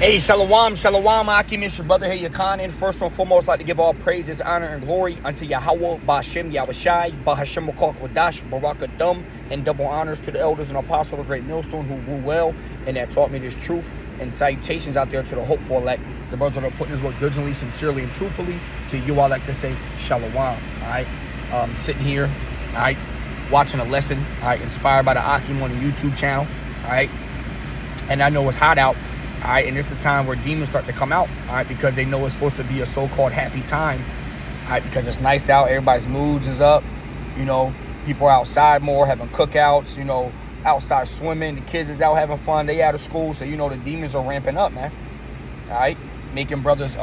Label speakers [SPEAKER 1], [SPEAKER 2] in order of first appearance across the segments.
[SPEAKER 1] Hey, shalom, shalom, Akim, it's your brother here, Yakanin. First and foremost, I'd like to give all praises, honor, and glory unto Yahweh, Ba'ashem, Yahushai, Ba'ashem, Wadash, Barakadam, and double honors to the elders and apostles of the great millstone who grew well and that taught me this truth. And salutations out there to the hopeful elect, the brothers that are putting this work diligently, sincerely, and truthfully. To you, I like to say shalom, all right? Sitting here, all right, watching a lesson, all right, inspired by the Akim on the YouTube channel, all right? And I know it's hot out. All right, and it's the time where demons start to come out, all right, because they know it's supposed to be a so-called happy time, all right, because it's nice out, everybody's moods is up, you know, people are outside more, having cookouts, you know, outside swimming, the kids is out having fun, they out of school, so, you know, the demons are ramping up, man, all right, making brothers,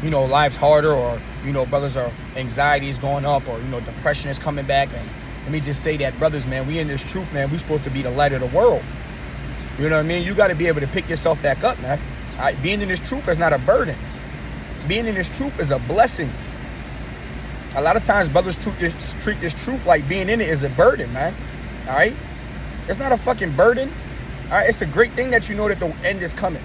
[SPEAKER 1] you know, lives harder, or, you know, brothers are, anxiety is going up, or, you know, depression is coming back. And let me just say that, brothers, man, we in this truth, man, we supposed to be the light of the world. You know what I mean? You got to be able to pick yourself back up, man. All right? Being in this truth is not a burden. Being in this truth is a blessing. A lot of times, brothers treat this truth like being in it is a burden, man. All right? It's not a fucking burden. All right? It's a great thing that you know that the end is coming.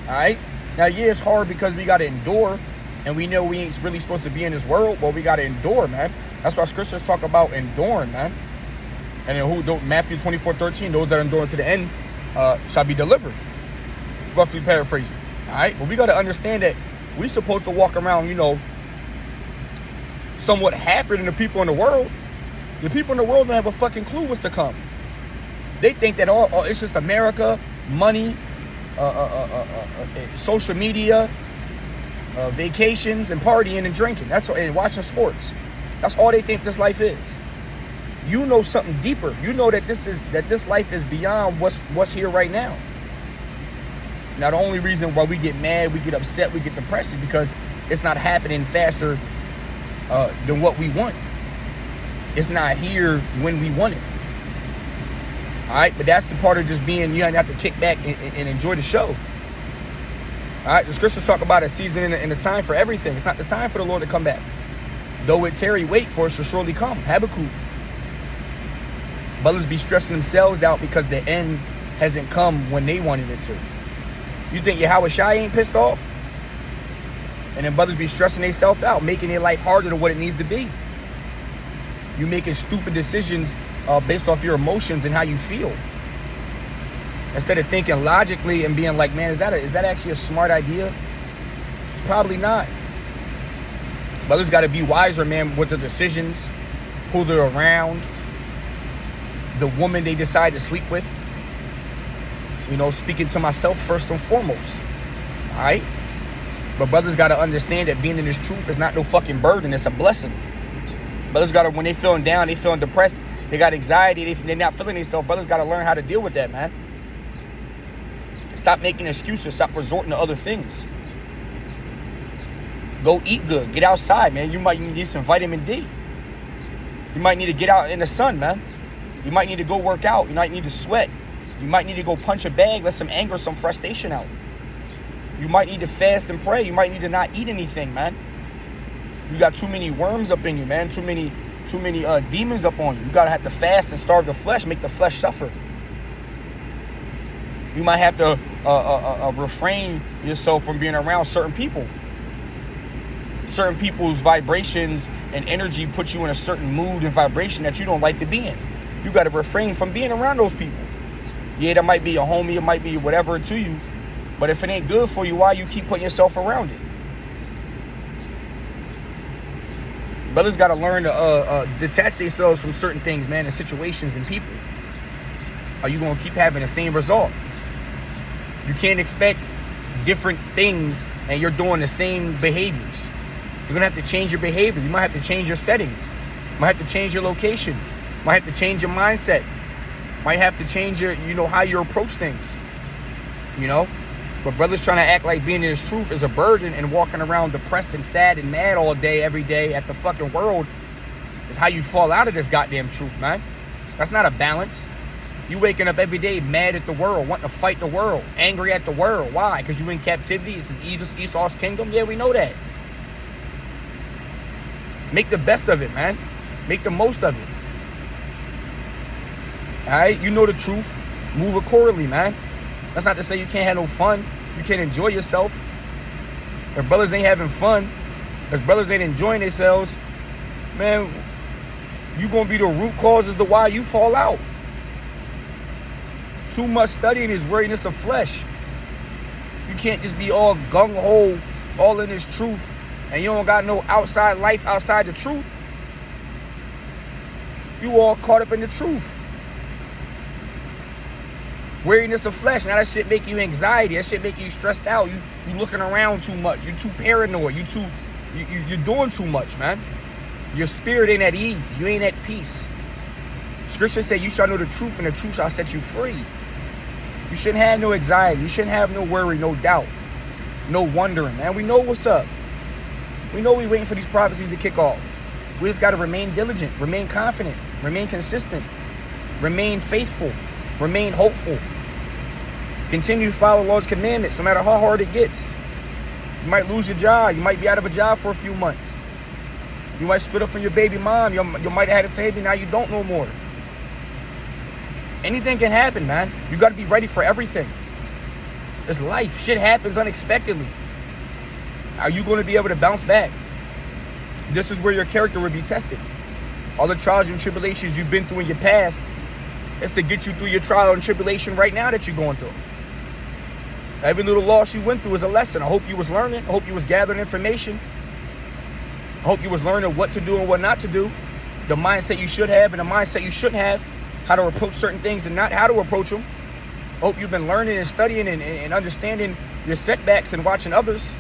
[SPEAKER 1] All right? Now, yeah, it's hard because we got to endure, and we know we ain't really supposed to be in this world, but we got to endure, man. That's why scriptures talk about enduring, man. And then Matthew 24:13, those that are enduring to the end, shall be delivered, roughly paraphrasing. All right, but we got to understand that we supposed to walk around, you know, somewhat happier than the people in the world. The people in the world don't have a fucking clue what's to come. They think that all it's just America, money, social media, vacations, and partying and drinking. That's all, and watching sports. That's all they think this life is. You know something deeper. You know that this life is beyond what's here right now. Now, the only reason why we get mad, we get upset, we get depressed is because it's not happening faster than what we want. It's not here when we want it. All right, but that's the part of just being, you have to kick back and enjoy the show. All right, the scriptures talk about a season and a time for everything. It's not the time for the Lord to come back. Though it tarry, wait, for it shall surely come. Habakkuk. Brothers be stressing themselves out because the end hasn't come when they wanted it to. You think Yahushai ain't pissed off? And then brothers be stressing themselves out, making their life harder than what it needs to be. You making stupid decisions based off your emotions and how you feel. Instead of thinking logically and being like, man, is that actually a smart idea? It's probably not. Brothers got to be wiser, man, with their decisions, who they're around, the woman they decide to sleep with. You know, speaking to myself first and foremost. All right? But brothers got to understand that being in this truth is not no fucking burden. It's a blessing. Brothers got to, when they feeling down, they feeling depressed, they got anxiety, they're not feeling themselves. Brothers got to learn how to deal with that, man. Stop making excuses. Stop resorting to other things. Go eat good. Get outside, man. You might need some vitamin D. You might need to get out in the sun, man. You might need to go work out. You might need to sweat. You might need to go punch a bag, let some anger, some frustration out. You might need to fast and pray. You might need to not eat anything, man. You got too many worms up in you, man. Too many demons up on you. You gotta have to fast and starve the flesh, make the flesh suffer. You might have to refrain yourself from being around certain people. Certain people's vibrations and energy put you in a certain mood and vibration that you don't like to be in. You got to refrain from being around those people. Yeah, that might be a homie, it might be whatever to you, but if it ain't good for you, why you keep putting yourself around it? Brothers got to learn to detach themselves from certain things, man, and situations and people. Are you going to keep having the same result? You can't expect different things and you're doing the same behaviors. You're going to have to change your behavior. You might have to change your setting. You might have to change your location. You might have to change your mindset. You might have to change your, you know, how you approach things. You know? But brothers trying to act like being in this truth is a burden and walking around depressed and sad and mad all day, every day at the fucking world is how you fall out of this goddamn truth, man. That's not a balance. You waking up every day mad at the world, wanting to fight the world, angry at the world. Why? Because you in captivity. This is Esau's kingdom. Yeah, we know that. Make the best of it, man. Make the most of it. All right? You know the truth. Move accordingly, man. That's not to say you can't have no fun. You can't enjoy yourself. If brothers ain't having fun, if brothers ain't enjoying themselves, man, you gonna be the root cause as to why you fall out. Too much studying is weariness of flesh. You can't just be all gung-ho, all in this truth, and you don't got no outside life outside the truth. You all caught up in the truth. Weariness of flesh. Now that shit make you anxiety. That shit make you stressed out. You looking around too much. You too paranoid. You're doing too much, man. Your spirit ain't at ease. You ain't at peace. Scripture say you shall know the truth, and the truth shall set you free. You shouldn't have no anxiety. You shouldn't have no worry, no doubt, no wondering, man. We know what's up. We know we waiting for these prophecies to kick off. We just got to remain diligent, remain confident, remain consistent, remain faithful, remain hopeful. Continue to follow the Lord's commandments no matter how hard it gets. You might lose your job. You might be out of a job for a few months. You might split up from your baby mom. You might have had a baby, now you don't no more. Anything can happen, man. You got to be ready for everything. It's life. Shit happens unexpectedly. Are you going to be able to bounce back? This is where your character will be tested. All the trials and tribulations you've been through in your past, it's to get you through your trial and tribulation right now that you're going through. Every little loss you went through is a lesson. I hope you was learning. I hope you was gathering information. I hope you was learning what to do and what not to do. The mindset you should have and the mindset you shouldn't have. How to approach certain things and not how to approach them. I hope you've been learning and studying and understanding your setbacks and watching others.